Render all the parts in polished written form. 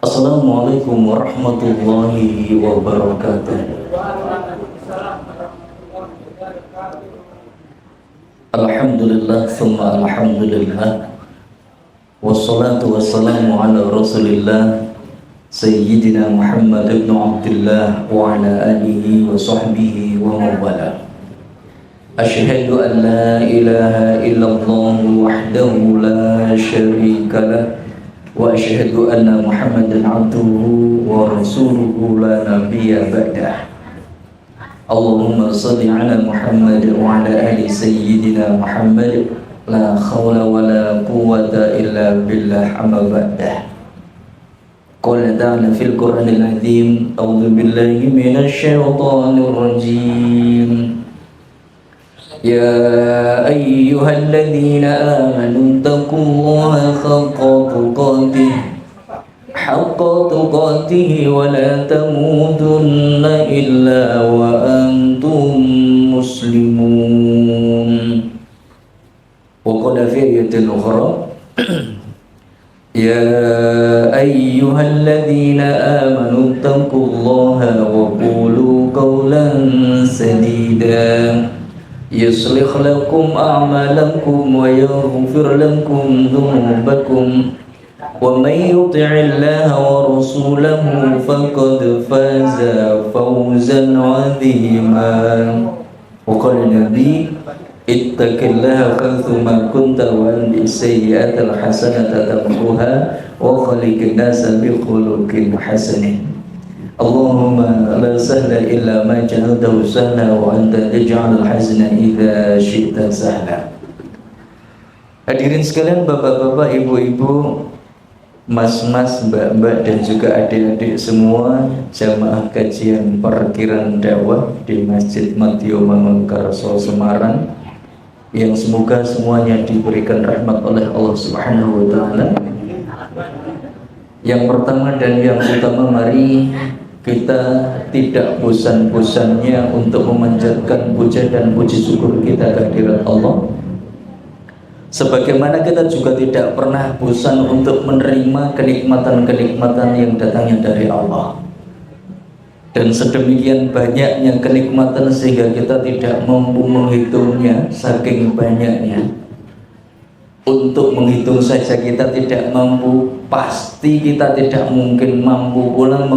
Assalamualaikum warahmatullahi wabarakatuh. Alhamdulillah summa alhamdulillah. Wassalatu wassalamu ala rasulillah Sayyidina Muhammad ibn Abdullah wa ala alihi wa sahbihi wa mawala. Ashhadu an la ilaha illallah wahdahu la syarika lah, wa asyhadu anna Muhammadan abduhu wa rasuluhu la nabiyya ba'dah. Allahumma salli ala Muhammad wa ala ali sayyidina Muhammad, la khawla wa la quwwata illa billah, amma ba'dah. Qala ta'ala fil Qur'anil azim, a'udzu billahi minasy syaithanir rajim. Ya ayyuhalladzina amanu taqullaha haqqa tuqatih wa la tamutunna illa wa antum muslimun. Wa qala fi ayatin ukhra ya ayyuhalladzina amanu taqullaha wa qulu qawlan sadida yuslih lakum a'malakum wa yaghfir lakum dhunubakum wa may yuti'illaha wa rasulahu faqad faza fawzan 'azima. Wa qala nabi ittaqillaha haythuma kunta wa anbis sayyi'atal hasanata tamhuha wa khaliqin nasa bi khuluqin hasanin. Allahumma la sahla illa ma ja'altahu sahla wa anta taj'alul hazna idza syi'ta sahla. Hadirin sekalian, bapak-bapak, ibu-ibu, mas-mas, mbak-mbak, dan juga adik-adik semua jamaah kajian parkiran dakwah di Masjid Madya Mangunkarso Semarang, yang semoga semuanya diberikan rahmat oleh Allah Subhanahu wa taala. Yang pertama dan yang utama, mari kita tidak bosan-bosannya untuk memanjatkan puja dan puji syukur kita kehadirat Allah. Sebagaimana kita juga tidak pernah bosan untuk menerima kenikmatan-kenikmatan yang datangnya dari Allah. Dan sedemikian banyaknya kenikmatan sehingga kita tidak mampu menghitungnya, saking banyaknya. Untuk menghitung saja kita tidak mampu, pasti kita tidak mungkin mampu pula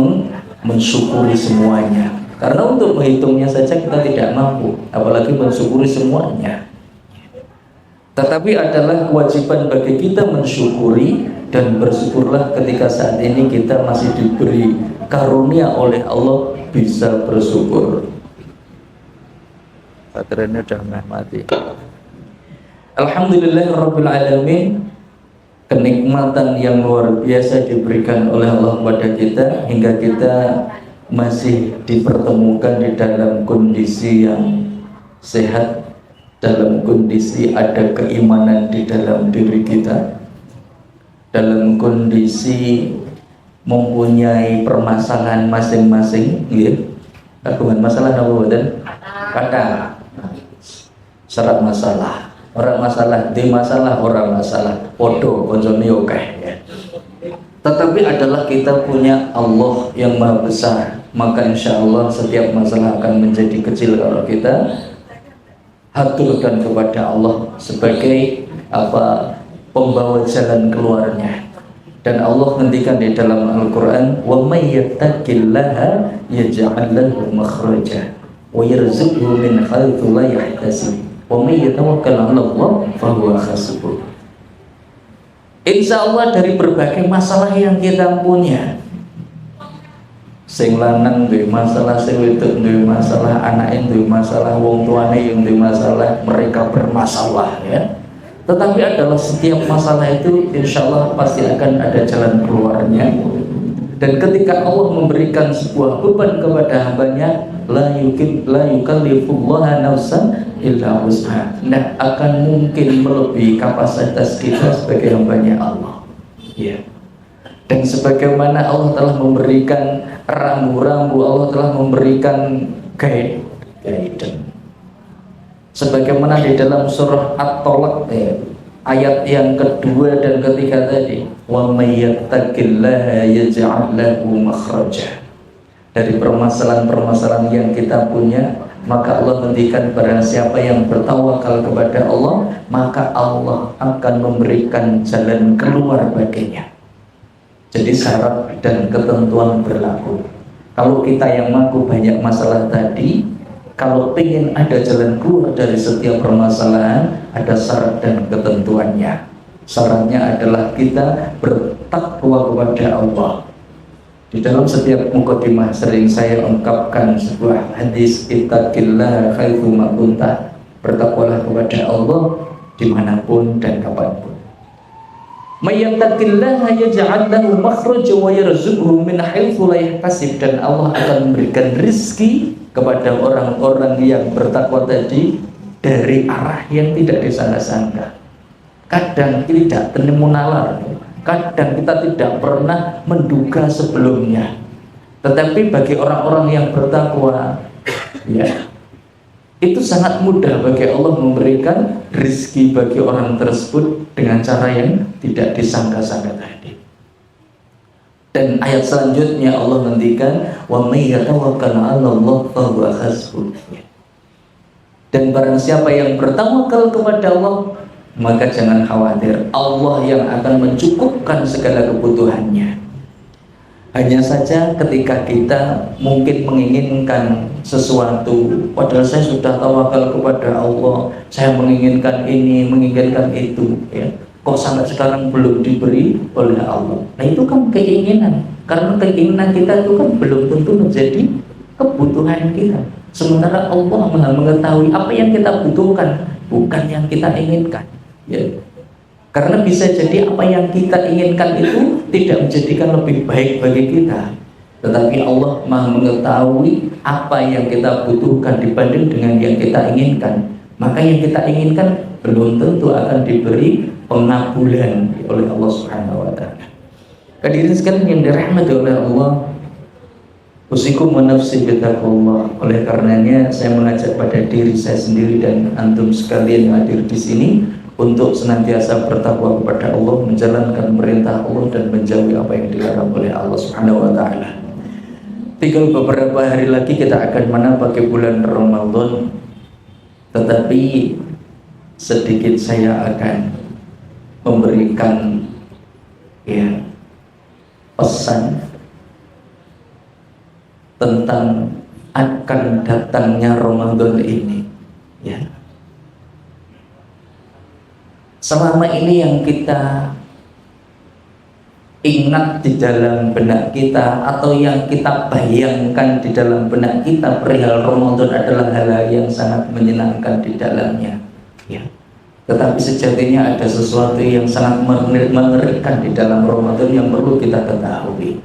mensyukuri semuanya. Karena untuk menghitungnya saja kita tidak mampu, apalagi mensyukuri semuanya. Tetapi adalah kewajiban bagi kita mensyukuri dan bersyukurlah ketika saat ini kita masih diberi karunia oleh Allah bisa bersyukur. Baterainya sudah mati. Alhamdulillahirabbil alamin. Kenikmatan yang luar biasa diberikan oleh Allah kepada kita hingga kita masih dipertemukan di dalam kondisi yang sehat, dalam kondisi ada keimanan di dalam diri kita, dalam kondisi mempunyai permasalahan masing-masing, ya. Kagungan masalah apa dan kata syarat masalah. Orang masalah, di masalah, orang masalah, podo, konsumsi oke, ya. Tetapi adalah kita punya Allah yang maha besar, maka insya Allah setiap masalah akan menjadi kecil kalau kita haturkan kepada Allah sebagai pembawa jalan keluarnya. Dan Allah ngendikan di dalam Al-Quran, wa may yattaqillaha yaj'al lahu makhraja wa yarzuqhu min haitsu la yahtasib. Wa may yatawakkal 'ala Allah fa huwa hasbuh. Insyaallah dari berbagai masalah yang kita punya, sing lanang duwe masalah, sing wedok duwe masalah, anake duwe masalah, wong tuane yang duwe masalah, mereka bermasalah, ya. Tetapi adalah setiap masalah itu insyaallah pasti akan ada jalan keluarnya. Dan ketika Allah memberikan sebuah beban kepada hambanya, la yukallifullaha nafsan illa wus'aha, tidak akan mungkin melebihi kapasitas kita sebagai hambanya Allah, ya. Dan sebagaimana Allah telah memberikan rambu-rambu, Allah telah memberikan guidance. Sebagaimana di dalam surah At-Tolak, ayat yang kedua dan ketiga tadi, wa may yattaqillaha yaj'al lahu makhraja. Dari permasalahan-permasalahan yang kita punya, maka Allah menghentikan barang siapa yang bertawakal kepada Allah, maka Allah akan memberikan jalan keluar baginya. Jadi syarat dan ketentuan berlaku. Kalau kita yang mampu banyak masalah tadi, kalau ingin ada jalan keluar dari setiap permasalahan, ada syarat dan ketentuannya. Syaratnya adalah kita bertakwa kepada Allah. Di dalam setiap mukadimah sering saya ungkapkan sebuah hadis, ittaqillah haitsu ma kunta. Bertakwalah kepada Allah dimanapun dan kapanpun. May yattaqillaha yaj'al lahu makhraja wa yarzuqhu min haitsu la yahtasib. Dan Allah akan memberikan rezeki kepada orang-orang yang bertakwa tadi dari arah yang tidak disangka-sangka. Kadang tidak temu nalar, kadang kita tidak pernah menduga sebelumnya. Tetapi bagi orang-orang yang bertakwa, ya, itu sangat mudah bagi Allah memberikan rezeki bagi orang tersebut dengan cara yang tidak disangka-sangka tadi. Dan ayat selanjutnya Allah ngendikan, wa may yatawakkal 'ala Allah fa huwa hasbuh. Dan barang siapa yang bertawakal kepada Allah, maka jangan khawatir, Allah yang akan mencukupkan segala kebutuhannya. Hanya saja ketika kita mungkin menginginkan sesuatu, padahal saya sudah tawakal kepada Allah, saya menginginkan ini, menginginkan itu, ya, kok sampai sekarang belum diberi oleh Allah. Nah itu kan keinginan, karena keinginan kita itu kan belum tentu menjadi kebutuhan kita. Sementara Allah Maha mengetahui apa yang kita butuhkan, bukan yang kita inginkan, ya. Karena bisa jadi apa yang kita inginkan itu tidak menjadikan lebih baik bagi kita, tetapi Allah Maha mengetahui apa yang kita butuhkan dibanding dengan yang kita inginkan. Maka yang kita inginkan belum tentu akan diberi pengabulan oleh Allah Subhanahu wa taala. Hadirin sekalian yang dirahmati oleh Allah, usikum wa nafsi bittaqwallah. Oleh karenanya saya mengajak pada diri saya sendiri dan antum sekalian yang hadir di sini untuk senantiasa bertakwa kepada Allah, menjalankan perintah Allah dan menjauhi apa yang dilarang oleh Allah Subhanahu wa taala. Tinggal beberapa hari lagi kita akan menapaki bulan Ramadan, tetapi sedikit saya akan memberikan, ya, pesan tentang akan datangnya Ramadan ini, ya. Selama ini yang kita ingat di dalam benak kita atau yang kita bayangkan di dalam benak kita perihal Ramadan adalah hal yang sangat menyenangkan di dalamnya, ya. Tetapi sejatinya ada sesuatu yang sangat mengerikan di dalam Ramadan yang perlu kita ketahui.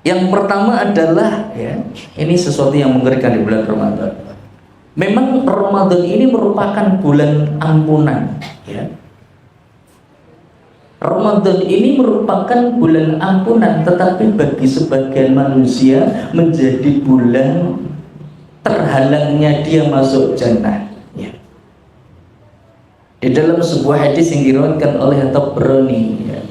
Yang pertama adalah, ya, ini sesuatu yang mengerikan di bulan Ramadan. Memang Ramadan ini merupakan bulan ampunan, ya. Ramadan ini merupakan bulan ampunan, tetapi bagi sebagian manusia menjadi bulan terhalangnya dia masuk jannah, ya. Di dalam sebuah hadis yang diriwayatkan oleh Tabrani, ya,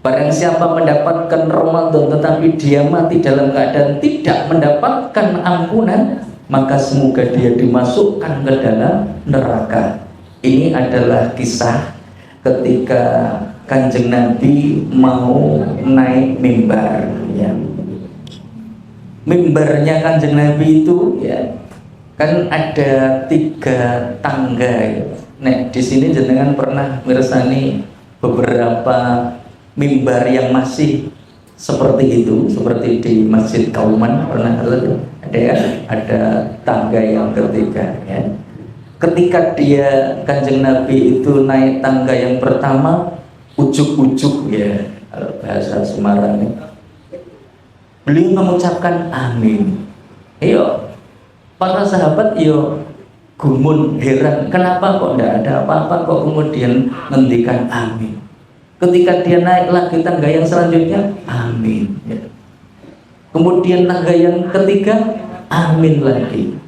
barang siapa mendapatkan Ramadan tetapi dia mati dalam keadaan tidak mendapatkan ampunan, maka semoga dia dimasukkan ke dalam neraka. Ini adalah kisah ketika Kanjeng Nabi mau naik mimbar, ya. Mimbarnya Kanjeng Nabi itu, ya, kan ada 3 tangga, ya. Nek di sini jenengan pernah mirsani beberapa mimbar yang masih seperti itu, seperti di Masjid Kauman pernah ada, ya, ada tangga yang ketiga, ya. Ketika dia Kanjeng Nabi itu naik tangga yang pertama, ujuk-ujuk, ya, bahasa Semarang, ya, beliau mengucapkan amin. Yo, para sahabat yo gumun heran, kenapa kok tidak ada apa-apa kok kemudian ngendikan amin. Ketika dia naik lagi tangga yang selanjutnya, amin, ya. Kemudian tangga yang ketiga, amin lagi.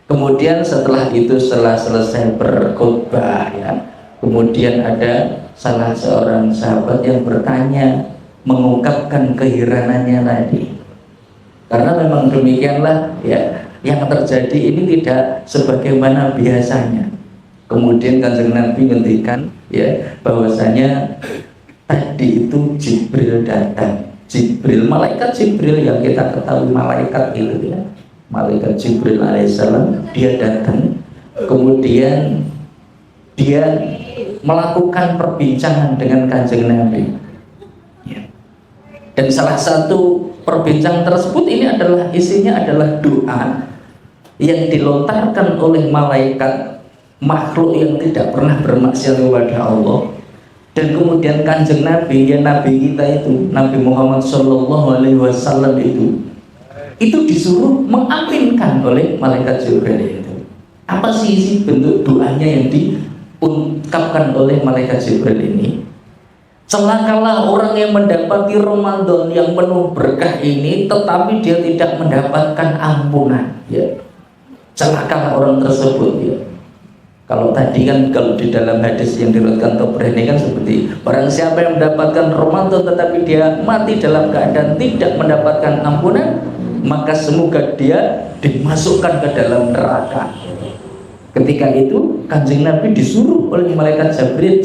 Kemudian setelah itu, setelah selesai berkhutbah ya, kemudian ada salah seorang sahabat yang bertanya, mengungkapkan keheranannya tadi. Karena memang demikianlah ya, yang terjadi ini tidak sebagaimana biasanya. Kemudian Kanjeng Nabi ngendikan ya, bahwasanya tadi itu Jibril datang. Jibril, malaikat Jibril yang kita ketahui malaikat itu ya, malaikat Jibril alaihissalam, dia datang, kemudian dia melakukan perbincangan dengan Kanjeng Nabi ya. Dan salah satu perbincangan tersebut ini adalah isinya adalah doa yang dilontarkan oleh malaikat makhluk yang tidak pernah bermaksiat kepada Allah. Dan kemudian Kanjeng Nabi, ya Nabi kita itu, Nabi Muhammad SAW itu disuruh mengaminkan oleh malaikat Jibril itu. Apa sih isi bentuk doanya yang diungkapkan oleh malaikat Jibril ini? Celakalah orang yang mendapati Ramadan yang penuh berkah ini, tetapi dia tidak mendapatkan ampunan. Ya, celakalah orang tersebut. Ya. Kalau tadi kan, kalau di dalam hadis yang diriwayatkan Tabrani kan seperti barang siapa yang mendapatkan Ramadan tetapi dia mati dalam keadaan tidak mendapatkan ampunan, maka semoga dia dimasukkan ke dalam neraka. Ketika itu Kanjeng Nabi disuruh oleh malaikat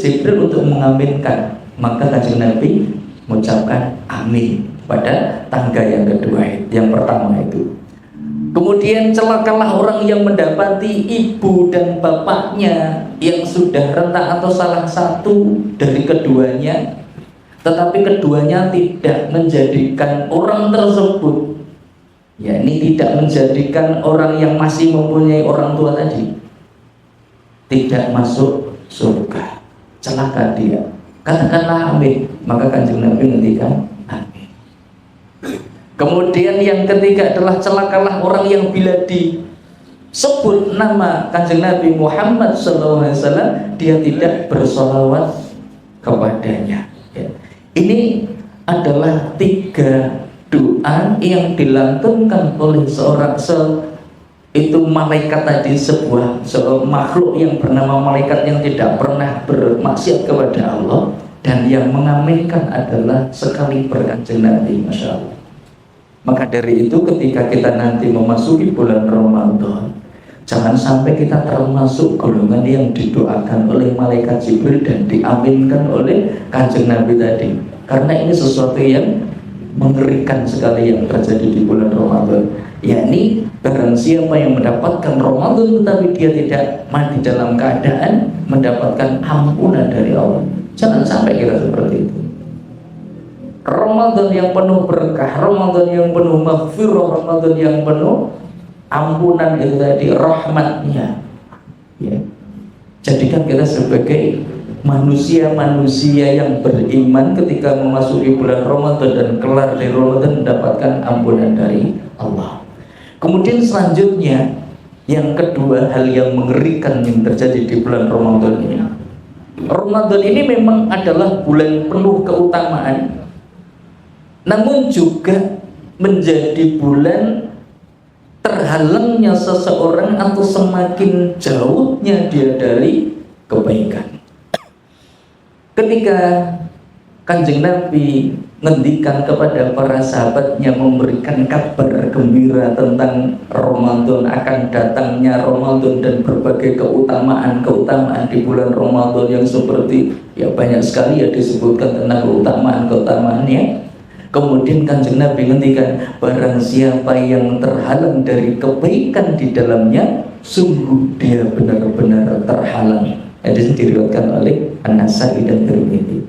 Jibril untuk mengaminkan, maka Kanjeng Nabi mengucapkan amin pada tangga yang kedua, yang pertama itu. Kemudian celakalah orang yang mendapati ibu dan bapaknya yang sudah rentak atau salah satu dari keduanya, tetapi keduanya tidak menjadikan orang tersebut, ya ini tidak menjadikan orang yang masih mempunyai orang tua tadi tidak masuk surga. Celaka dia. Katakanlah amin. Maka Kanjeng Nabi ngendikan amin. Kemudian yang ketiga adalah celakalah orang yang bila disebut nama Kanjeng Nabi Muhammad SAW dia tidak bersolawat kepadanya ya. Ini adalah 3 doa yang dilantunkan oleh seorang itu malaikat tadi, sebuah makhluk yang bernama malaikat yang tidak pernah bermaksiat kepada Allah, dan yang mengaminkan adalah sekali Kanjeng Nabi. Masya Allah. Maka dari itu ketika kita nanti memasuki bulan Ramadan, jangan sampai kita termasuk golongan yang didoakan oleh malaikat Jibril dan diaminkan oleh Kanjeng Nabi tadi. Karena ini sesuatu yang mengerikan sekali yang terjadi di bulan Ramadan. Yakni barang siapa yang mendapatkan Ramadan tetapi dia tidak mati dalam keadaan mendapatkan ampunan dari Allah. Jangan sampai kita seperti itu. Ramadan yang penuh berkah, Ramadan yang penuh maghfirah, Ramadan yang penuh ampunan itu tadi, rahmatnya ya. Jadikan kita sebagai manusia-manusia yang beriman ketika memasuki bulan Ramadan dan kelar dari Ramadan mendapatkan ampunan dari Allah. Kemudian selanjutnya yang kedua, hal yang mengerikan yang terjadi di bulan Ramadan ini. Ramadan ini memang adalah bulan penuh keutamaan, namun juga menjadi bulan terhalangnya seseorang atau semakin jauhnya dia dari kebaikan. Ketika Kanjeng Nabi ngendikan kepada para sahabatnya, memberikan kabar gembira tentang Ramadan, akan datangnya Ramadan dan berbagai keutamaan-keutamaan di bulan Ramadan yang seperti ya banyak sekali ya disebutkan tentang keutamaan-keutamaannya. Kemudian Kanjeng Nabi ngendikan, barang siapa yang terhalang dari kebaikan di dalamnya, sungguh dia benar-benar terhalang. Hadis diriwayatkan oleh An-Nasa'i dan Tirmidzi.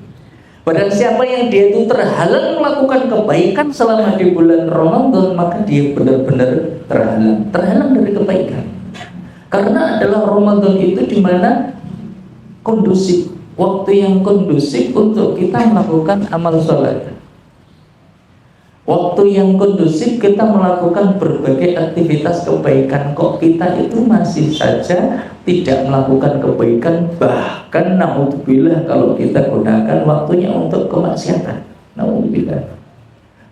Barang siapa yang dia itu terhalang melakukan kebaikan selama di bulan Ramadan, maka dia benar-benar terhalang dari kebaikan. Karena adalah Ramadan itu di mana kondusif, waktu yang kondusif untuk kita melakukan amal sholat. Waktu yang kondusif kita melakukan berbagai aktivitas kebaikan. Kok kita itu masih saja tidak melakukan kebaikan, bahkan naudzubillah kalau kita gunakan waktunya untuk kemaksiatan. Naudzubillah.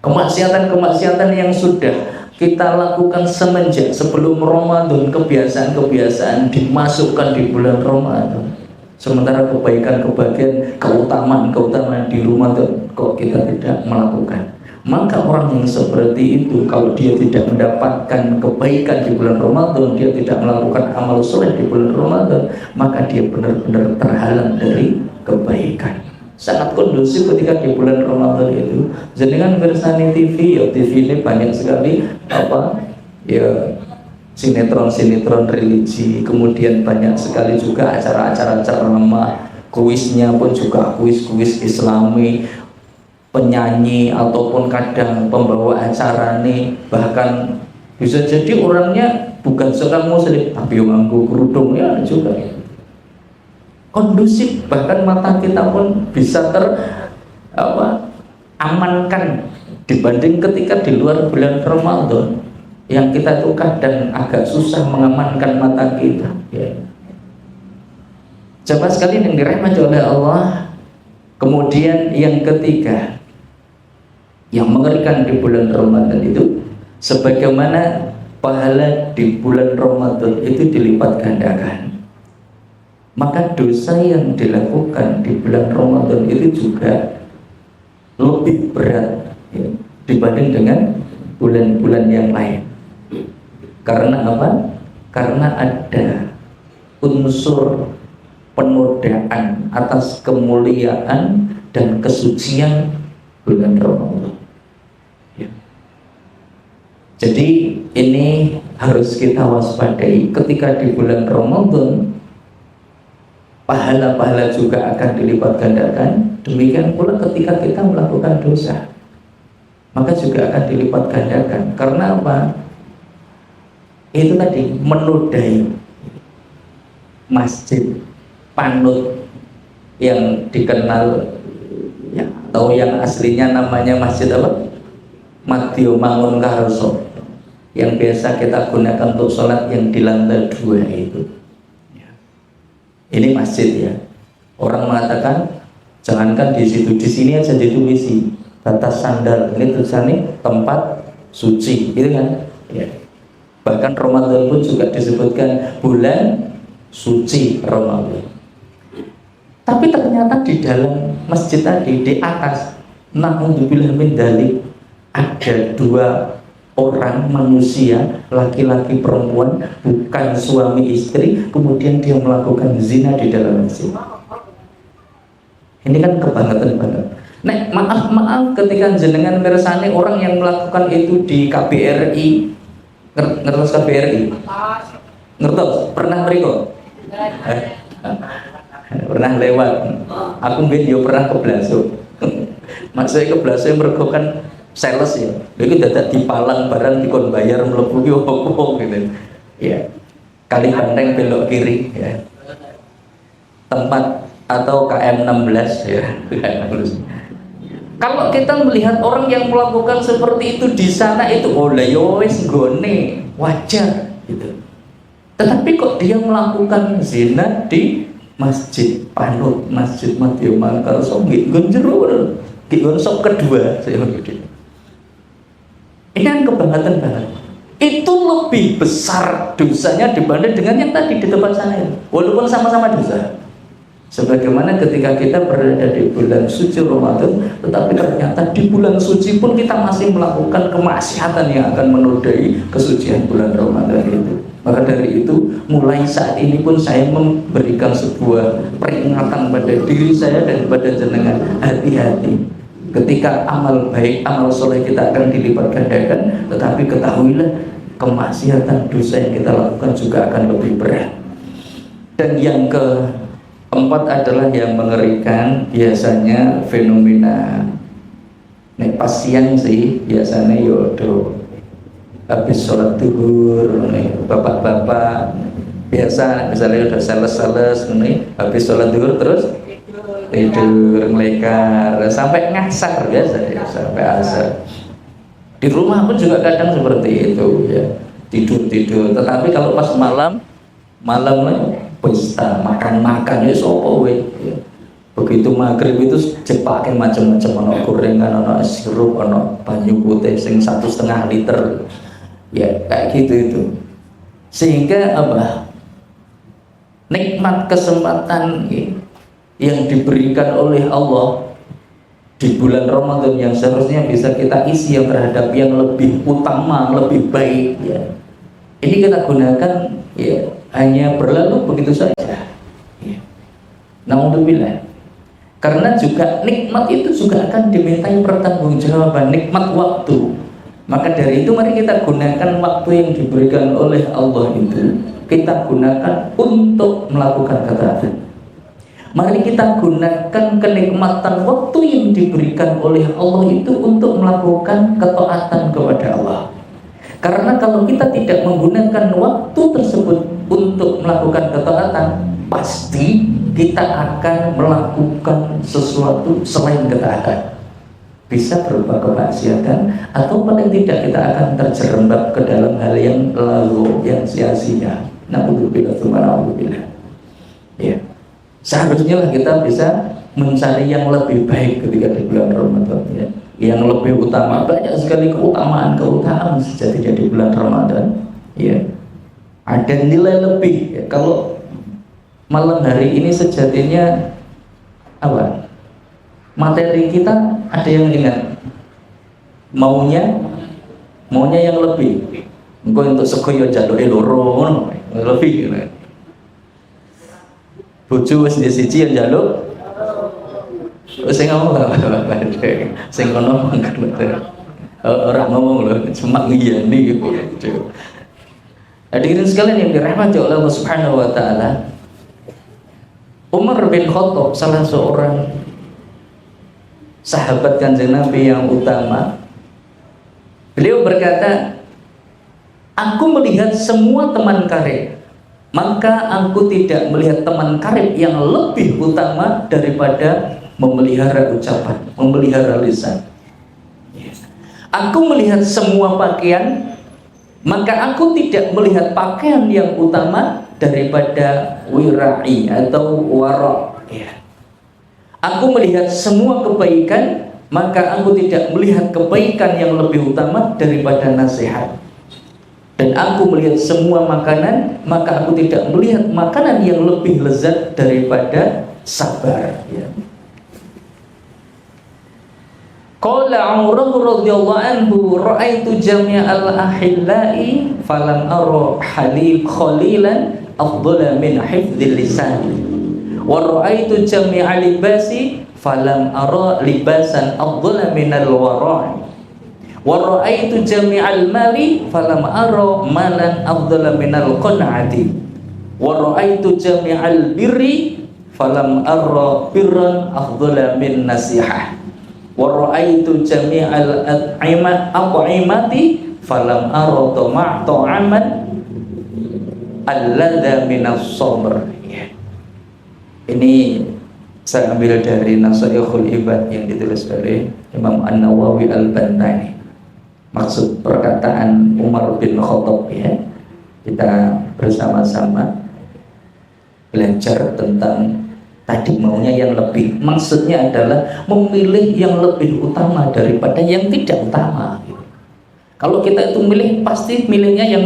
Kemaksiatan yang sudah kita lakukan semenjak sebelum Ramadan, kebiasaan-kebiasaan dimasukkan di bulan Ramadan. Sementara kebaikan-kebahagiaan, keutamaan-keutamaan di Ramadan kok kita tidak melakukan. Maka orang yang seperti itu, kalau dia tidak mendapatkan kebaikan di bulan Ramadan, dia tidak melakukan amal soleh di bulan Ramadan, maka dia benar-benar terhalang dari kebaikan. Sangat kondusif ketika di bulan Ramadan itu. Jenengan bersani TV, ya TV ini banyak sekali sinetron-sinetron religi, kemudian banyak sekali juga acara-acara ceramah, kuisnya pun juga kuis-kuis Islami, penyanyi ataupun kadang pembawa acara nih, bahkan bisa jadi orangnya bukan seorang muslim tapi yang nganggo kerudung ya juga. Kondusif, bahkan mata kita pun bisa amankan dibanding ketika di luar bulan Ramadan yang kita itu kadang agak susah mengamankan mata kita ya. Coba sekali yang dirahmati oleh Allah. Kemudian yang ketiga yang mengerikan di bulan Ramadan itu, sebagaimana pahala di bulan Ramadan itu dilipat gandakan, maka dosa yang dilakukan di bulan Ramadan itu juga lebih berat ya, dibanding dengan bulan-bulan yang lain. Karena apa? Karena ada unsur penodaan atas kemuliaan dan kesucian bulan Ramadan ya. Jadi ini harus kita waspadai. Ketika di bulan Ramadan pahala-pahala juga akan dilipat gandakan. Demikian pula ketika kita melakukan dosa, maka juga akan dilipat gandakan. Karena apa? Itu tadi, menodai masjid panut yang dikenal ya, atau yang aslinya namanya masjid apa? Madya Mangunkarso, yang biasa kita gunakan untuk sholat yang di lantai 2 itu. Ini masjid ya. Orang mengatakan jangankan di situ, di sini aja ditulisi batas sandal. Ini tulisannya tempat suci, gitu kan? Ya. Bahkan Ramadan pun juga disebutkan bulan suci Ramadan. Tapi ternyata di dalam masjid tadi, di atas, na'udzubillah min dzalik, ada 2 orang manusia, laki-laki perempuan, bukan suami istri, kemudian dia melakukan zina di dalam masjid. Ini kan kebangetan banget. Nek maaf ketika jenengan mirsani orang yang melakukan itu di KBRI, ngertos KBRI? Ngertos? Pernah mriko? Pernah lewat. Aku mbien yo pernah ke Blaso. Maksudnya ke Blaso mergo kan sales ya. Iki dadak dipalang barang dikon bayar mlebu ki opo gitu. Ya. Kali Banteng belok kiri ya. Tempat atau KM 16 ya. Kalau kita melihat orang yang melakukan seperti itu di sana itu lah yo wis gone, wajar gitu. Tetapi kok dia melakukan zina di masjid panut, masjid Madya Mangunkarso nggon jero, nggon sop kedua saya gitu. Ini kan kebangetan banget. Itu lebih besar dosanya dibanding dengan yang tadi di tempat sana. Walaupun sama-sama dosa. Sebagaimana ketika kita berada di bulan suci Ramadan, tetapi ternyata di bulan suci pun kita masih melakukan kemaksiatan yang akan menodai kesucian bulan Ramadan itu. Maka dari itu, mulai saat ini pun saya memberikan sebuah peringatan pada diri saya dan pada jenengan, hati-hati. Ketika amal baik, amal soleh kita akan dilipat gandakan, tetapi ketahuilah kemaksiatan dosa yang kita lakukan juga akan lebih berat. Dan yang keempat adalah yang mengerikan, biasanya fenomena nek pas siang sih biasanya yodo habis sholat duhur bapak-bapak biasa misalnya udah sales-sales habis sholat duhur terus tidur ngelekar sampai ngasar biasa ya, sampai asar. Di rumah pun juga kadang seperti itu ya, tidur. Tetapi kalau pas malam pesta makan ya sopo we. Ya. Begitu maghrib itu cepakin macam-macam, ono gorengan, ono sirup, ono banyu putih sing 1,5 liter. Ya kayak gitu itu. Sehingga apa? Nikmat kesempatan yang diberikan oleh Allah di bulan Ramadan yang seharusnya bisa kita isi yang terhadap yang lebih utama, lebih baik ya. Ini kita gunakan ya hanya berlalu begitu saja. Ya. Naudzubillah. Karena juga nikmat itu juga akan dimintai pertanggungjawaban, nikmat waktu. Maka dari itu mari kita gunakan waktu yang diberikan oleh Allah itu, kita gunakan untuk melakukan ketaatan. Mari kita gunakan kenikmatan waktu yang diberikan oleh Allah itu untuk melakukan ketaatan kepada Allah. Karena kalau kita tidak menggunakan waktu tersebut untuk melakukan ketaatan, pasti kita akan melakukan sesuatu selain ketaatan. Bisa berupa kemaksiatan atau paling tidak kita akan terjerembab ke dalam hal yang lalu, yang sia-sia. Na'udzubillah. Ya. Seharusnya lah kita bisa mencari yang lebih baik ketika di bulan Ramadan ya. Yang lebih utama, banyak sekali keutamaan sejatinya di bulan Ramadan ya. Ada nilai lebih ya. Kalau malam hari ini sejatinya apa? Materi kita ada yang ingat maunya yang lebih. Engko untuk sekoyo jaluke loro ngono lebih gitu. Bojo wis siji yang jaluk sing ngomong sing ngono ora ngomong lho cuma ngiyani gitu. Hadirin sekalian yang dirahmati oleh Allah Subhanahu wa taala, Umar bin Khattab salah seorang sahabat Kanjeng Nabi yang utama, beliau berkata, aku melihat semua teman karib, maka aku tidak melihat teman karib yang lebih utama daripada memelihara ucapan, memelihara lisan. Aku melihat semua pakaian, maka aku tidak melihat pakaian yang utama daripada wira'i atau wara'. Aku melihat semua kebaikan, maka aku tidak melihat kebaikan yang lebih utama daripada nasihat. Dan aku melihat semua makanan, maka aku tidak melihat makanan yang lebih lezat daripada sabar. Qala Umar radhiyallahu anhu, ra'aitu jami'al ahillai falam ara khalilan afdala min hifdzil lisan. Wa ra'aitu jami'al libasi falam ara libasan afdala minal wara'. Wa ra'aitu jami'al mali falam ara malan afdala minal qan'ati. Wa ra'aitu jami'al birri falam ara birran afdala min nasihah. Wa ra'aitu jami'al at'imati falam ara ta'aman alladha minas sabr. Ini saya ambil dari Nasaihul Ibad yang ditulis oleh Imam An-Nawawi Al-Bantani. Maksud perkataan Umar bin Khattab ya, kita bersama-sama belajar tentang tadi maunya yang lebih. Maksudnya adalah memilih yang lebih utama daripada yang tidak utama. Kalau kita itu milih, pasti milihnya yang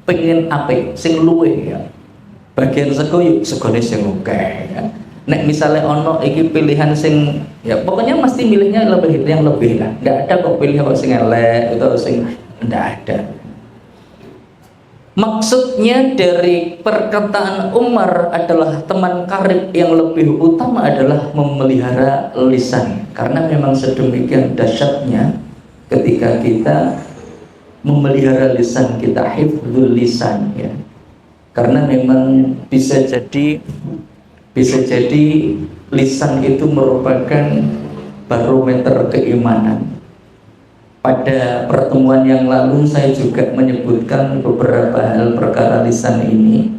pengen apik, sing luwe ya. Bagian sego yuk segone sing akeh ya. Nek misalnya ono iki pilihan sing ya pokoknya mesti milihnya yang lebih lah. Enggak ada kok pilih kok sing elek atau sing enggak ada. Maksudnya dari perkataan Umar adalah teman karib yang lebih utama adalah memelihara lisan. Karena memang sedemikian dahsyatnya ketika kita memelihara lisan kita, hifdzul lisan ya. Karena memang bisa jadi lisan itu merupakan barometer keimanan. Pada pertemuan yang lalu saya juga menyebutkan beberapa hal perkara lisan ini,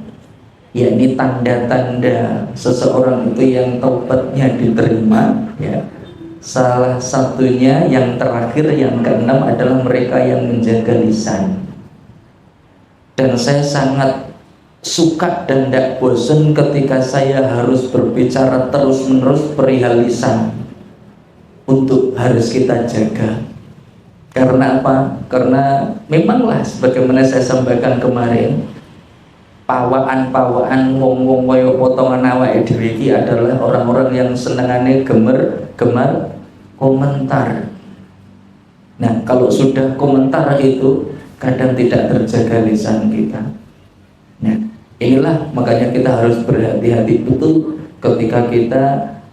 yakni tanda-tanda seseorang itu yang taubatnya diterima ya. Salah satunya yang terakhir, yang keenam adalah mereka yang menjaga lisan. Dan saya sangat suka dan tidak bosan ketika saya harus berbicara terus-menerus perihal lisan untuk harus kita jaga. Karena apa? Karena memanglah sebagaimana saya sampaikan kemarin, pawaan-pawaan wong-wong kaya potongan awake dhewe iki adalah orang-orang yang senengane gemar komentar. Nah, kalau sudah komentar itu kadang tidak terjaga lisan kita. Nah, inilah makanya kita harus berhati-hati betul ketika kita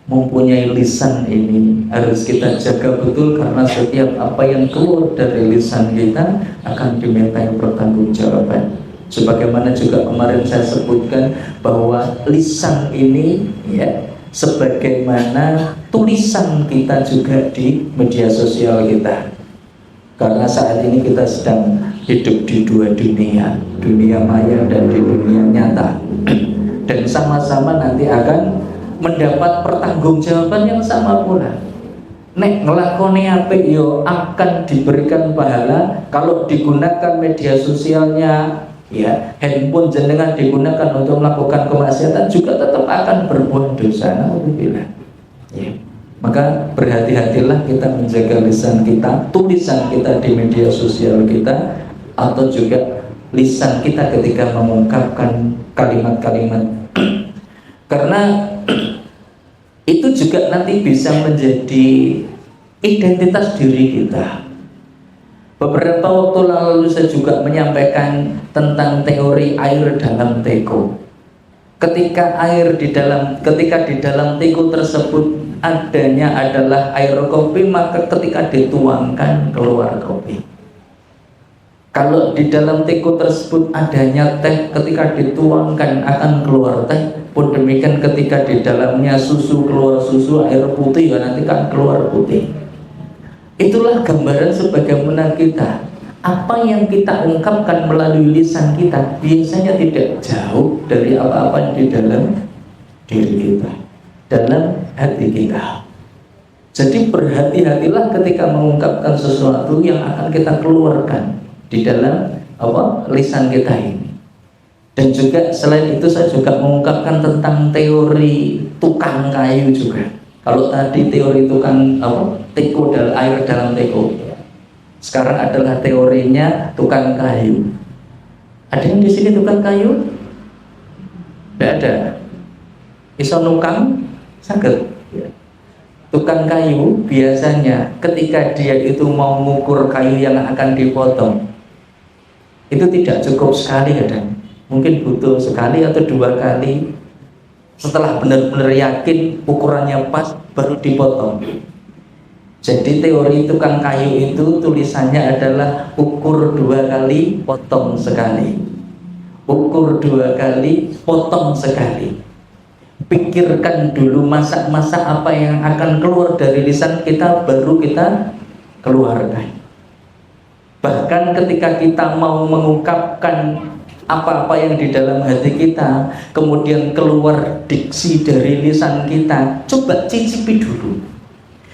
mempunyai lisan ini. Harus kita jaga betul karena setiap apa yang keluar dari lisan kita akan dimintai pertanggungjawaban. Sebagaimana juga kemarin saya sebutkan bahwa lisan ini ya sebagaimana tulisan kita juga di media sosial kita. Karena saat ini kita sedang hidup di dua dunia, dunia maya dan di dunia nyata. Dan sama-sama nanti akan mendapat pertanggungjawaban yang sama pula. Nek ngelakoni apik yo akan diberikan pahala. Kalau digunakan media sosialnya, ya handphone jenengan digunakan untuk melakukan kemaksiatan juga tetap akan berbuat dosa. Alhamdulillah. Ya. Maka berhati-hatilah kita menjaga lisan kita, tulisan kita di media sosial kita, atau juga lisan kita ketika mengungkapkan kalimat-kalimat. Karena itu juga nanti bisa menjadi identitas diri kita. Beberapa waktu lalu saya juga menyampaikan tentang teori air dalam teko. Ketika di dalam teko tersebut adanya adalah air kopi, maka ketika dituangkan keluar kopi. Kalau di dalam teko tersebut adanya teh, ketika dituangkan akan keluar teh. Pun demikian ketika di dalamnya susu, keluar susu, air putih ya nanti kan keluar putih. Itulah gambaran sebagaimana kita, apa yang kita ungkapkan melalui lisan kita biasanya tidak jauh dari apa-apa yang di dalam diri kita, dalam hati kita. Jadi berhati-hatilah ketika mengungkapkan sesuatu yang akan kita keluarkan di dalam lisan kita ini. Dan juga selain itu saya juga mengungkapkan tentang teori tukang kayu juga. Kalau tadi teori tukang teko dan air dalam teko, sekarang adalah teorinya tukang kayu. Ada yang di sini tukang kayu? Tidak ada. Iso nukang saged. Tukang kayu biasanya ketika dia itu mau mengukur kayu yang akan dipotong, itu tidak cukup sekali kadang. Mungkin butuh sekali atau dua kali. Setelah benar-benar yakin ukurannya pas, baru dipotong. Jadi teori tukang kayu itu tulisannya adalah ukur dua kali, potong sekali. Ukur dua kali, potong sekali. Pikirkan dulu masak-masak apa yang akan keluar dari lisan kita, baru kita keluarkan. Bahkan ketika kita mau mengungkapkan apa-apa yang di dalam hati kita, kemudian keluar diksi dari lisan kita, coba cicipi dulu.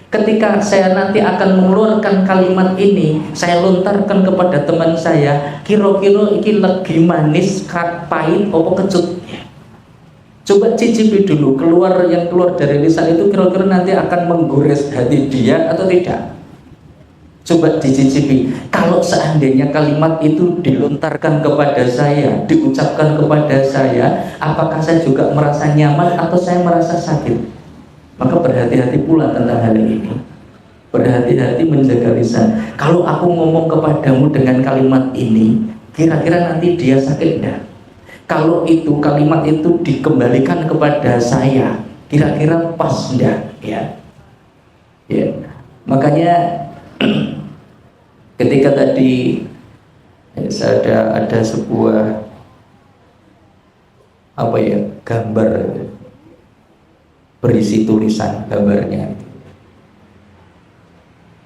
Ketika saya nanti akan mengeluarkan kalimat ini, saya lontarkan kepada teman saya, kira-kira ini lagi manis, pahit, apa kecut. Coba cicipi dulu, yang keluar dari lisan itu kira-kira nanti akan menggores hati dia atau tidak. Coba dicicipi. Kalau seandainya kalimat itu dilontarkan kepada saya, diucapkan kepada saya, apakah saya juga merasa nyaman atau saya merasa sakit? Maka berhati-hati pula tentang hal ini. Berhati-hati menjaga lisan. Kalau aku ngomong kepadamu dengan kalimat ini, kira-kira nanti dia sakit enggak? Kalau itu kalimat itu dikembalikan kepada saya, kira-kira pas enggak? Ya. Makanya ketika tadi ada sebuah gambar berisi tulisan gambarnya.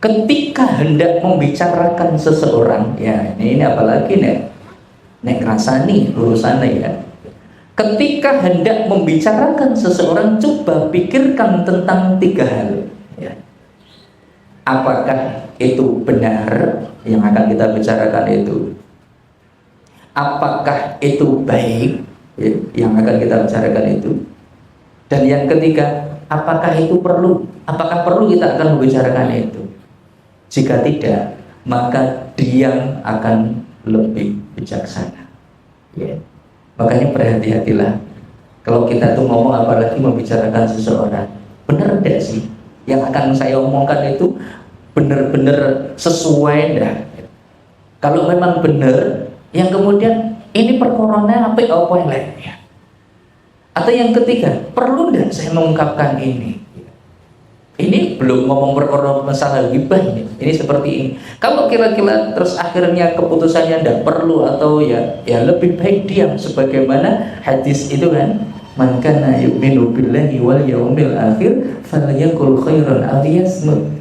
Ketika hendak membicarakan seseorang, ya ini apalagi nek rasani urusannya ya. Ketika hendak membicarakan seseorang, coba pikirkan tentang tiga hal. Ya. Apakah itu benar yang akan kita bicarakan itu? Apakah itu baik yang akan kita bicarakan itu? Dan yang ketiga, apakah itu perlu? Apakah perlu kita akan membicarakan itu? Jika tidak, maka diam akan lebih bijaksana. Ya. Makanya berhati-hatilah kalau kita tuh ngomong, apalagi membicarakan seseorang, benar tidak sih yang akan saya omongkan itu benar-benar sesuai enggak? Kalau memang benar, yang kemudian ini perkorona apa ya? Atau yang ketiga, perlu enggak saya mengungkapkan ini? Ini belum ngomong perkara masalah ghibah ini seperti ini. Kalau kira-kira terus akhirnya keputusannya tidak perlu atau ya lebih baik diam, sebagaimana hadis itu kan, man kana yu'minu billahi wal yaumil akhir falyakul khairan aw liyasmut.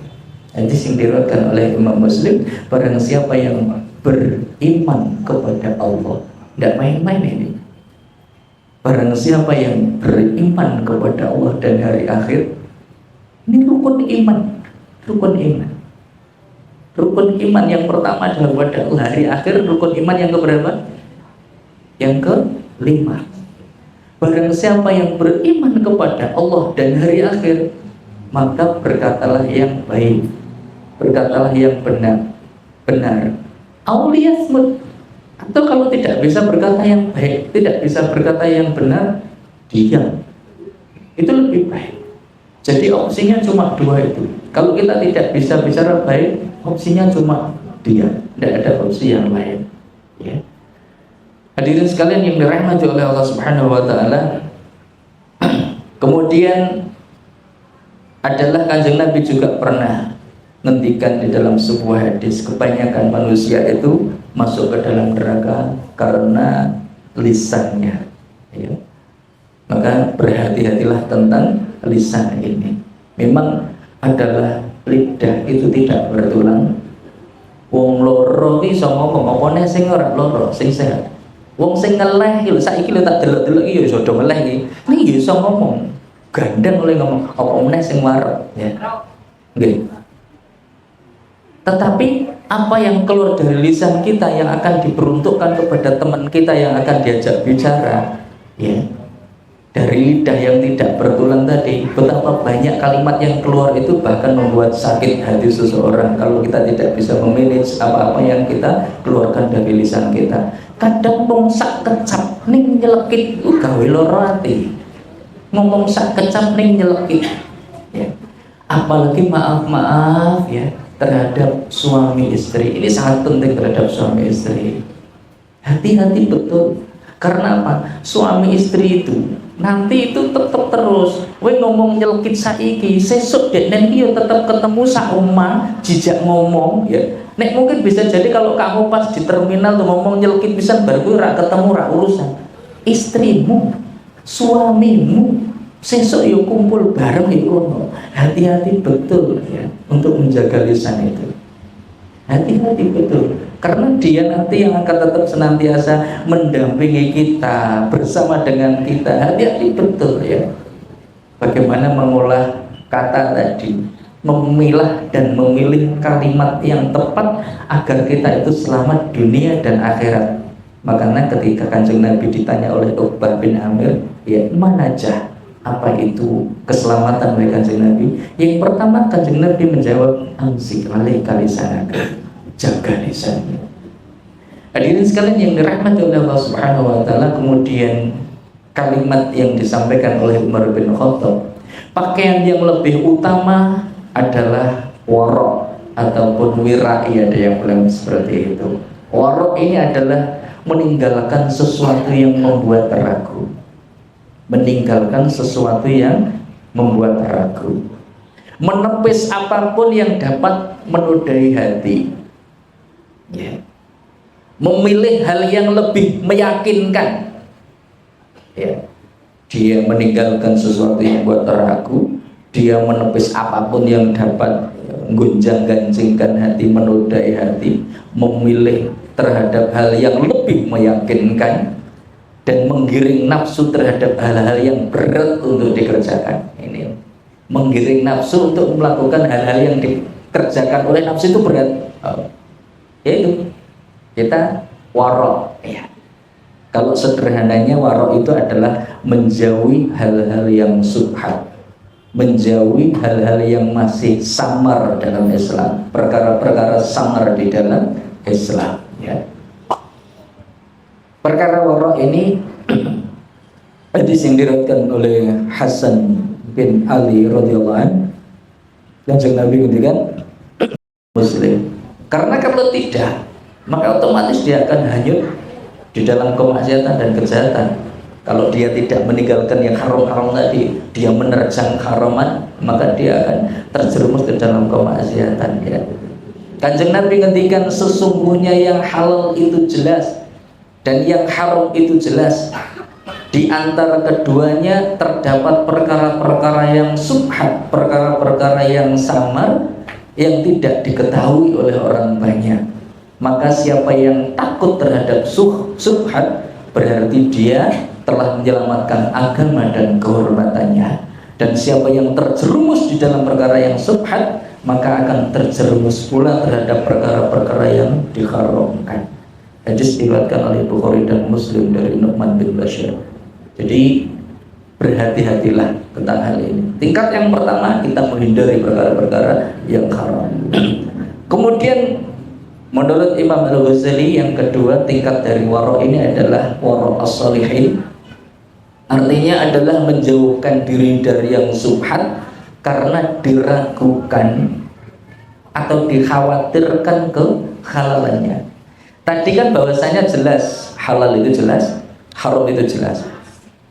Hadis yang diriwayatkan oleh Imam Muslim, barang siapa yang beriman kepada Allah, tidak main-main ini. Barang siapa yang beriman kepada Allah dan hari akhir, ini rukun iman. Rukun iman yang pertama adalah kepada Allah, hari akhir. Rukun iman yang keberapa? Yang kelima. Barang siapa yang beriman kepada Allah dan hari akhir, maka berkatalah yang baik, berkatalah yang benar. Auliyasmut. Atau kalau tidak bisa berkata yang baik, tidak bisa berkata yang benar, diam. Itu lebih baik. Jadi opsinya cuma dua itu. Kalau kita tidak bisa bicara baik, opsinya cuma diam. Tidak ada opsi yang lain. Ya. Hadirin sekalian yang dirahmati oleh Allah Subhanahu wa taala. Kemudian adalah Kanjeng Nabi juga pernah ngendikan di dalam sebuah hadis, kebanyakan manusia itu masuk ke dalam neraka karena lisannya. Ya. Maka berhati-hatilah tentang lisan ini. Memang adalah lidah itu tidak bertulang. Wong loro ki iso ngomong opone sing ora loro, sing sehat. Wong sing ngeleh lho saiki lho tak delok-delok iki ya iso do ngeleh iki. Niki iso ngomong. Gandeng oleh ngomong apa meneh sing warep ya. Nggih. Tetapi apa yang keluar dari lisan kita yang akan diperuntukkan kepada teman kita yang akan diajak bicara, ya. Dari lidah yang tidak bertulang tadi, betapa banyak kalimat yang keluar itu bahkan membuat sakit hati seseorang kalau kita tidak bisa memanage apa-apa yang kita keluarkan dari lisan kita. Kadang ngomong sak kecap ning nyelekit gawe lara ati. Ngomong sak kecap ning nyelekit. Ya. Apalagi maaf ya terhadap suami istri. Ini sangat penting terhadap suami istri. Hati-hati betul. Karena apa? Suami istri itu nanti itu tetap terus we ngomong nyelkit saiki sesuk dek nek yo tetap ketemu sak omah jijak ngomong ya. Nek mungkin bisa jadi kalau kamu pas di terminal tuh ngomong nyelkit pisan baru kuwi ra ketemu ra urusan. Istrimu, suamimu sesuk yo kumpul bareng iku. Hati-hati betul ya untuk menjaga lisan itu. Hati-hati betul. Karena dia nanti yang akan tetap senantiasa mendampingi kita, bersama dengan kita. Hati-hati betul ya. Bagaimana mengolah kata tadi, memilah dan memilih kalimat yang tepat agar kita itu selamat dunia dan akhirat. Makanya ketika Kanjeng Nabi ditanya oleh Uqbah bin Amir, ya mana aja apa itu keselamatan oleh Kanjeng Nabi? Yang pertama Kanjeng Nabi menjawab, amsik alaika lisanaka, jaga lisannya. Hadirin sekalian yang dirahmati oleh Allah Subhanahu wa taala, kemudian kalimat yang disampaikan oleh Umar bin Khattab, pakaian yang lebih utama adalah warok ataupun wirai, ada yang bilang seperti itu. Warok ini adalah meninggalkan sesuatu yang membuat ragu. Meninggalkan sesuatu yang membuat ragu. Menepis apapun yang dapat menodai hati. Ya. Memilih hal yang lebih meyakinkan. Ya. Dia meninggalkan sesuatu yang buat ragu. Dia menepis apapun yang dapat gonjang-ganjingkan hati, menodai hati. Memilih terhadap hal yang lebih meyakinkan dan menggiring nafsu terhadap hal-hal yang berat untuk dikerjakan. Ini menggiring nafsu untuk melakukan hal-hal yang dikerjakan oleh nafsu itu berat. Yaitu kita warok ya. Kalau sederhananya warok itu adalah menjauhi hal-hal yang subhat, menjauhi hal-hal yang masih samar dalam Islam, perkara-perkara samar di dalam Islam, ya. Perkara wara ini hadis yang diriwayatkan oleh Hasan bin Ali radhiyallahu anhu, Kanjeng Nabi ngendikan Muslim. Karena kalau tidak, maka otomatis dia akan hanyut di dalam kemaksiatan dan kejahatan. Kalau dia tidak meninggalkan yang haram-haram tadi, dia menerjang haraman, maka dia akan terjerumus ke dalam kemaksiatan, ya. Kanjeng Nabi ngendikan sesungguhnya yang halal itu jelas dan yang haram itu jelas. Di antara keduanya terdapat perkara-perkara yang subhat, perkara-perkara yang samar, yang tidak diketahui oleh orang banyak. Maka siapa yang takut terhadap subhat, berarti dia telah menyelamatkan agama dan kehormatannya. Dan siapa yang terjerumus di dalam perkara yang subhat, maka akan terjerumus pula terhadap perkara-perkara yang diharamkan. Hadis diriwayatkan oleh Bukhari dan Muslim dari Nu'man bin Bashir. Jadi berhati-hatilah tentang hal ini. Tingkat yang pertama, kita menghindari perkara-perkara yang haram. Kemudian menurut Imam Al-Ghazali, yang kedua tingkat dari wara ini adalah wara as-salihin. Artinya adalah menjauhkan diri dari yang subhat karena diragukan atau dikhawatirkan kehalalannya. Tadi kan bahwasanya jelas halal itu jelas, haram itu jelas.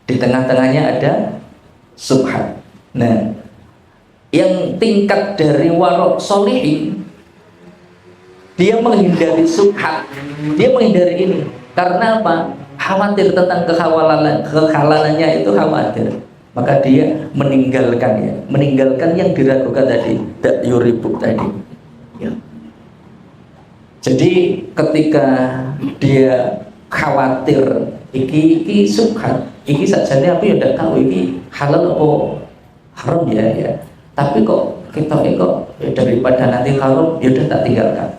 Di tengah-tengahnya ada subhat. Nah, yang tingkat dari wara sholihin, dia menghindari subhat, dia menghindari ini. Karena apa? Khawatir tentang kehalalannya itu khawatir. Maka dia meninggalkan yang diragukan tadi, tak yuribuk tadi, ya. Jadi ketika dia khawatir iki subhat, iki sajane apa ya ndak tahu iki halal apa haram, ya. Tapi kok kita daripada nanti haram, ya udah tak tinggalkan.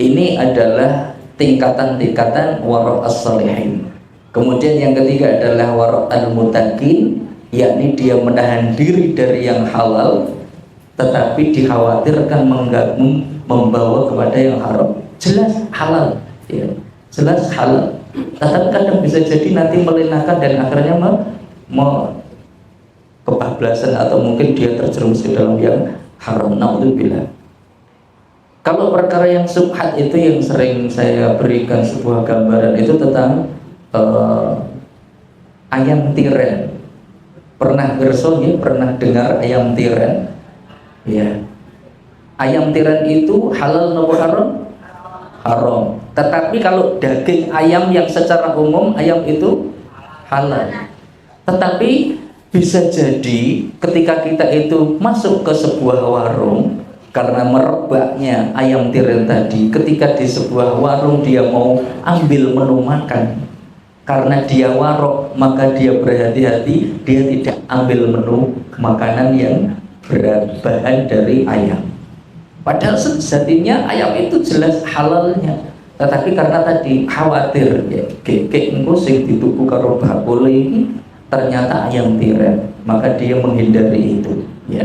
Ini adalah tingkatan-tingkatan wara as-salihin. Kemudian yang ketiga adalah wara al-muttaqin, yakni dia menahan diri dari yang halal tetapi dikhawatirkan membawa kepada yang haram. Jelas halal, ya, jelas halal, tetapi kadang bisa jadi nanti melenakan dan akhirnya kebablasan atau mungkin dia terjerumus ke dalam yang haram. Naudzubillah. Kalau perkara yang subhat itu yang sering saya berikan sebuah gambaran itu tentang ayam tiren. Pernah gerso ya, pernah dengar ayam tiren? Ya. Ayam tiren itu halal atau haram? Haram. Tetapi kalau daging ayam yang secara umum ayam itu halal. Tetapi bisa jadi ketika kita itu masuk ke sebuah warung, karena merebaknya ayam tiren tadi, ketika di sebuah warung dia mau ambil menu makan, karena dia warok, maka dia berhati-hati, dia tidak ambil menu makanan yang berbahan dari ayam. Padahal sejatinya ayam itu jelas halalnya, tetapi karena tadi khawatir, ya, engko sing dituku karo bakule ini ternyata ayam tiren, maka dia menghindari itu, ya.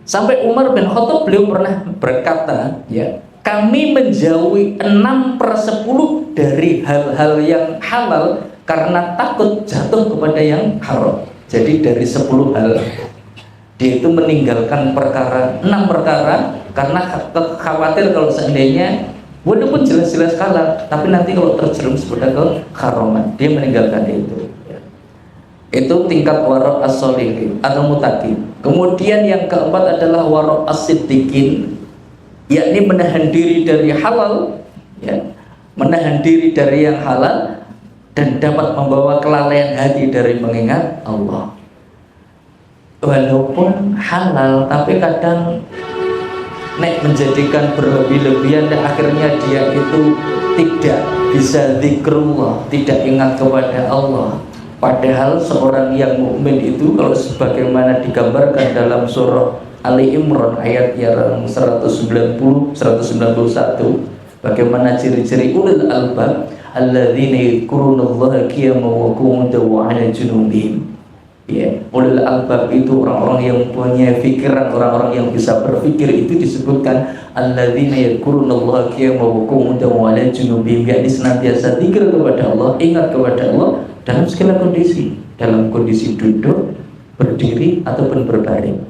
Sampai Umar bin Khattab, beliau pernah berkata, ya, kami menjauhi 6/10 dari hal-hal yang halal karena takut jatuh kepada yang haram. Jadi dari 10 hal dia itu meninggalkan 6 perkara karena khawatir kalau seandainya walaupun jelas-jelas halal, tapi nanti kalau terjerumus pada keharaman, dia meninggalkan itu. Itu tingkat wara as-sholihin atau muttaqin. Kemudian yang keempat adalah wara as-siddiqin, yakni menahan diri dari halal, ya, menahan diri dari yang halal dan dapat membawa kelalaian hati dari mengingat Allah. Walaupun halal, tapi kadang menjadikan berlebih-lebihan dan akhirnya dia itu tidak bisa zikrullah, tidak ingat kepada Allah. Padahal seorang yang mukmin itu kalau sebagaimana digambarkan dalam surah Ali Imran ayat yang 190 191, bagaimana ciri-ciri ulul albab alladzina yadhkurunallaha qiyaman wa qu'udan wa 'ala junubihim, Ya, ulul albab itu orang-orang yang punya pikiran, orang-orang yang bisa berpikir, itu disebutkan alladzina yadhkurunallaha qiyaman wa qu'udan wa 'ala junubihim, yakni senantiasa zikir kepada Allah, ingat kepada Allah dalam segala kondisi, dalam kondisi duduk, berdiri ataupun berbaring.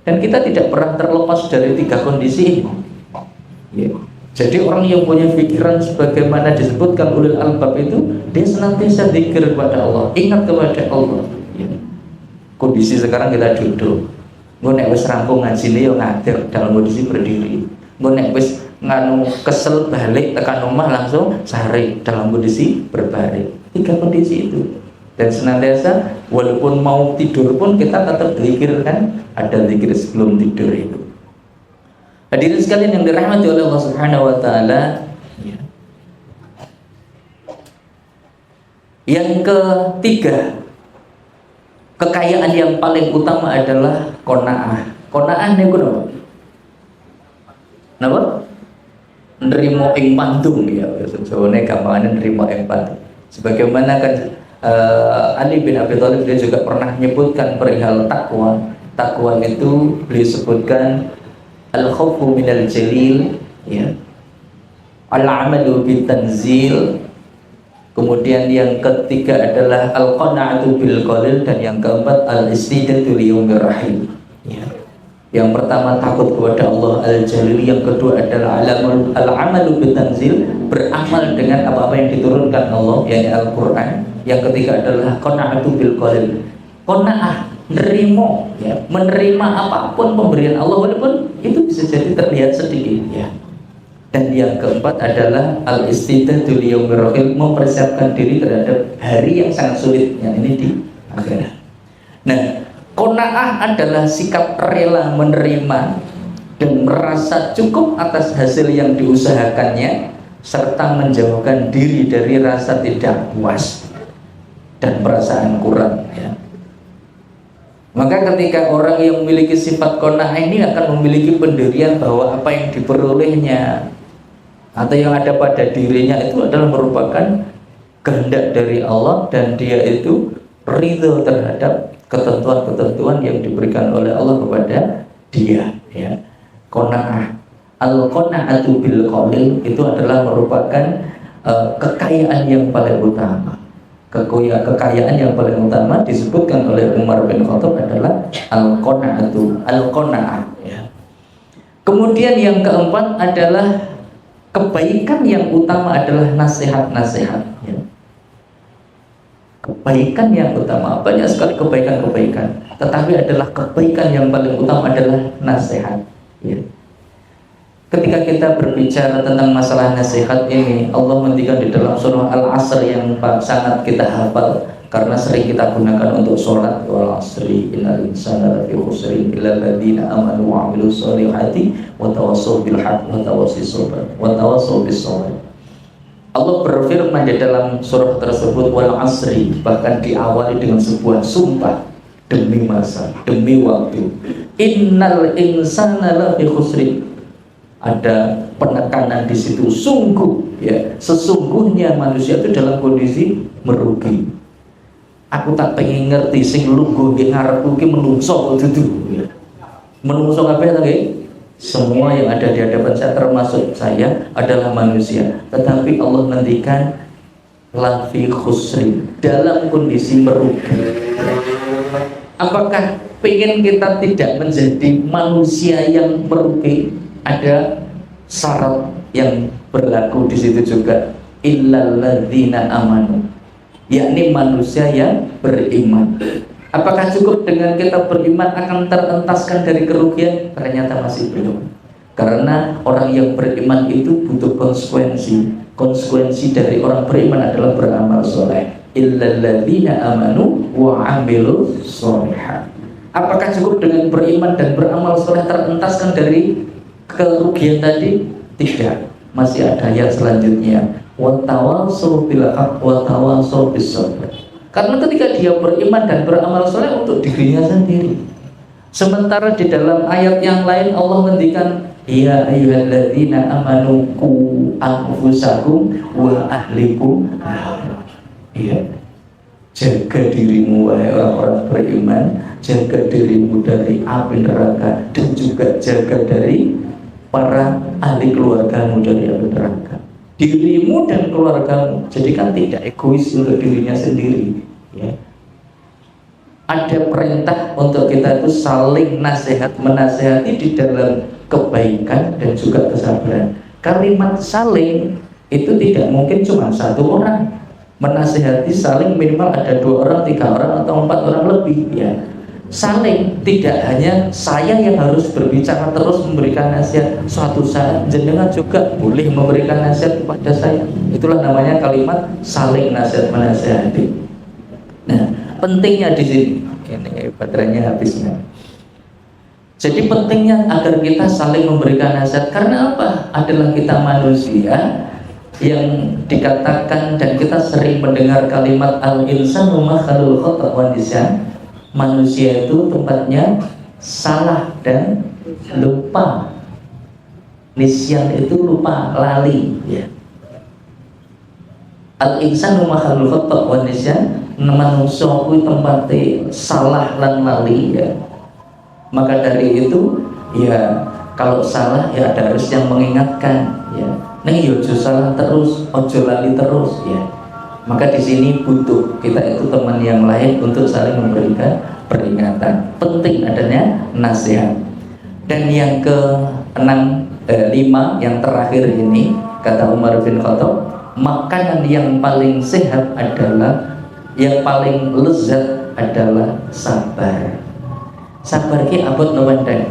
Dan kita tidak pernah terlepas dari 3 kondisi ini. Ya. Jadi orang yang punya pikiran sebagaimana disebutkan ulul albab itu, dia senantiasa zikir kepada Allah, ingat kepada Allah. Ya. Kondisi sekarang kita duduk, gue nek wis rampung ngaji ini yo ngadir dalam kondisi berdiri, gue nek wis nganu kesel balik tekan rumah langsung sehari dalam kondisi berbaring. 3 kondisi itu. Dan senantiasa walaupun mau tidur pun kita tetap zikir, kan ada zikir sebelum tidur itu. Hadirin sekalian yang dirahmati oleh Allah Subhanahu wa taala, ya. Yang ketiga, kekayaan yang paling utama adalah qanaah. Qanaah niku napa? Napa? Nrimo ing pandung, ya. Sebenarnya gampangane nrimo ing pandung. Sebagaimana kan Ali bin Abi Thalib, dia juga pernah menyebutkan perihal takwa. Takwa itu beliau sebutkan al-khawfu minal jalil, ya. Al-amalu bitanzil. Kemudian yang ketiga adalah al-qana'atu bil qalil, dan yang keempat al-istidatu li yaumir rahim. Ya. Yang pertama takut kepada Allah al-jalil, yang kedua adalah al-amalu bitanzil, beramal dengan apa-apa yang diturunkan Allah, yakni Al-Qur'an. Yang ketiga adalah qana'atu bil qalil. Qana'ah, nerimo, ya, menerima apapun pemberian Allah walaupun itu bisa jadi terlihat sedikit, ya. Dan yang keempat adalah al-istidatu li yaumir rahim, mempersiapkan diri terhadap hari yang sangat sulit, yang ini di akhirat. Nah, qanaah adalah sikap rela menerima dan merasa cukup atas hasil yang diusahakannya, serta menjauhkan diri dari rasa tidak puas dan perasaan kurang, ya. Maka ketika orang yang memiliki sifat qanaah ini akan memiliki pendirian bahwa apa yang diperolehnya atau yang ada pada dirinya itu adalah merupakan kehendak dari Allah, dan dia itu ridho terhadap ketentuan-ketentuan yang diberikan oleh Allah kepada dia, ya. Qanaah, al-qanaatu bil qalil, itu adalah merupakan kekayaan yang paling utama. Kekayaan yang paling utama disebutkan oleh Umar bin Khattab adalah al-qanaah, ya. Kemudian yang keempat adalah kebaikan yang utama adalah nasihat-nasihat, ya. Kebaikan yang utama, banyak sekali kebaikan-kebaikan, tetapi adalah kebaikan yang paling utama adalah nasihat, ya. Ketika kita berbicara tentang masalah nasihat ini, Allah menghentikan di dalam surah Al-Asr yang sangat kita hafal karena sering kita gunakan untuk sholat. Wal asri innal insana lafi khusrin illa alladziina amanu wa 'amilus sholihati wa tawassaw bil haqqi wa tawassaw bis sabr. Allah berfirman di dalam surah tersebut wal asri, bahkan diawali dengan sebuah sumpah demi masa, demi waktu. Innal insana lafi khusrin. Ada penekanan di situ, sungguh, ya, sesungguhnya manusia itu dalam kondisi merugi. Aku tak pengen ngerti sing lungguh nggih ngarepku ki menungso dudu, ya. Menungso kabeh ta nggih? Semua yang ada di hadapan saya termasuk saya adalah manusia, tetapi Allah ngendikan lafi khusri, dalam kondisi merugi. Apakah pengen kita tidak menjadi manusia yang merugi? Ada syarat yang berlaku di situ juga, illalladzina amanu, yakni manusia yang beriman. Apakah cukup dengan kita beriman akan terentaskan dari kerugian? Ternyata masih belum. Karena orang yang beriman itu butuh konsekuensi. Konsekuensi dari orang beriman adalah beramal soleh. Illalladzina amanu wa 'amilus sholihat. Apakah cukup dengan beriman dan beramal soleh terentaskan dari kerugian tadi? Tidak. Masih ada ayat selanjutnya, wa tawassaw bil haqq wa tawassaw bis sabr. Karena ketika dia beriman dan beramal soleh untuk dirinya sendiri, sementara di dalam ayat yang lain Allah ngendikan ya ayyuhalladzina amanu qu anfusakum wa ahlikum. Iya. Jaga dirimu wahai orang-orang beriman, jaga dirimu dari api neraka, dan juga jaga dari para ahli keluargamu dari api neraka. Dirimu dan keluargamu, jadikan tidak egois untuk dirinya sendiri, ya. Ada perintah untuk kita itu saling nasihat menasehati di dalam kebaikan dan juga kesabaran. Kalimat saling itu tidak mungkin cuma satu orang. Menasehati saling minimal ada 2 orang, 3 orang, atau 4 orang lebih, ya. Saling, tidak hanya saya yang harus berbicara terus memberikan nasihat. Suatu saat jenengan juga boleh memberikan nasihat kepada saya. Itulah namanya kalimat saling nasihat menasehati. Nah, pentingnya di sini, ini baterainya habisnya. Jadi pentingnya agar kita saling memberikan nasihat. Karena apa? Adalah kita manusia yang dikatakan, dan kita sering mendengar kalimat al-insanu makhlul khata' wa nisyan. Manusia itu tempatnya salah dan lupa. Nisyan itu lupa, lali, ya. Al-insanu makhlul khata' wa nisyan, manusia kuwi tempatnya salah lan lali, ya. Maka dari itu, ya, kalau salah ya ada harus yang mengingatkan, ya. Neng ojo salah terus, ojo lali terus, ya. Maka di sini butuh kita itu teman yang lain untuk saling memberikan peringatan. Penting adanya nasihat. Dan yang ke-5 yang terakhir ini, kata Umar bin Khattab, makanan yang paling sehat adalah, yang paling lezat adalah sabar. Sabar ki abot nuwendeng,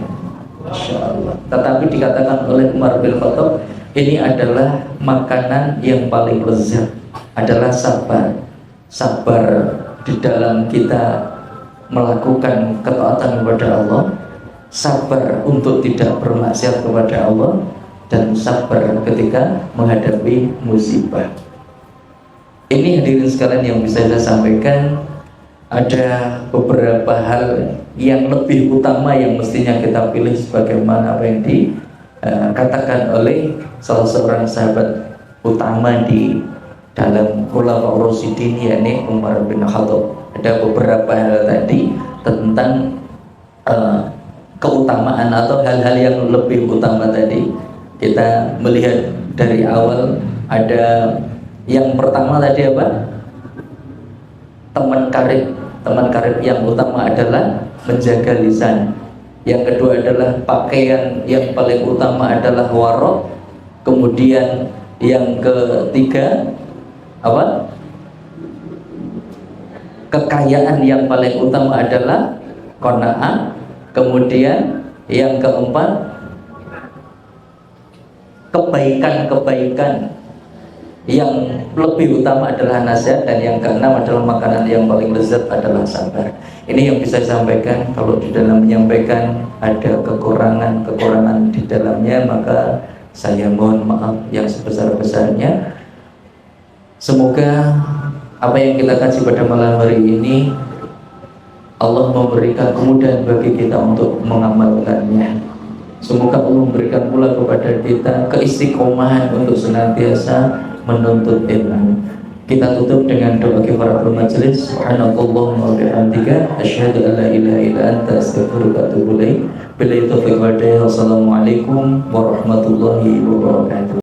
Masya Allah. Tetapi dikatakan oleh Umar bin Khattab, ini adalah makanan yang paling lezat, adalah sabar. Sabar di dalam kita melakukan ketaatan kepada Allah, sabar untuk tidak bermaksiat kepada Allah, dan sabar ketika menghadapi musibah. Ini hadirin sekalian yang bisa saya sampaikan. Ada beberapa hal yang lebih utama yang mestinya kita pilih, sebagaimana apa yang dikatakan oleh salah seorang sahabat utama di dalam Khulafaur Rasyidin, yakni Umar bin Khattab. Ada beberapa hal tadi tentang keutamaan atau hal-hal yang lebih utama tadi. Kita melihat dari awal, ada yang pertama tadi apa? Teman karib yang utama adalah menjaga lisan. Yang kedua adalah pakaian yang paling utama adalah warok. Kemudian yang ketiga apa? Kekayaan yang paling utama adalah qanaah. Kemudian yang keempat, kebaikan-kebaikan yang lebih utama adalah nasihat. Dan yang keenam adalah makanan yang paling lezat adalah sabar. Ini yang bisa saya sampaikan. Kalau di dalam menyampaikan ada kekurangan di dalamnya, maka saya mohon maaf yang sebesar-besarnya. Semoga apa yang kita kasih pada malam hari ini, Allah memberikan kemudahan bagi kita untuk mengamalkannya. Semoga Allah memberikan pula kepada kita keistiqomahan untuk senantiasa menuntut ilmu. Kita tutup dengan doa kifaratul majelis. Subhanallahumma wa bihamdika asyhadu an la ilaha illa anta astaghfiruka wa atubu ilaik. Billahi taufiq wal hidayah. Wassalamualaikum warahmatullahi wabarakatuh.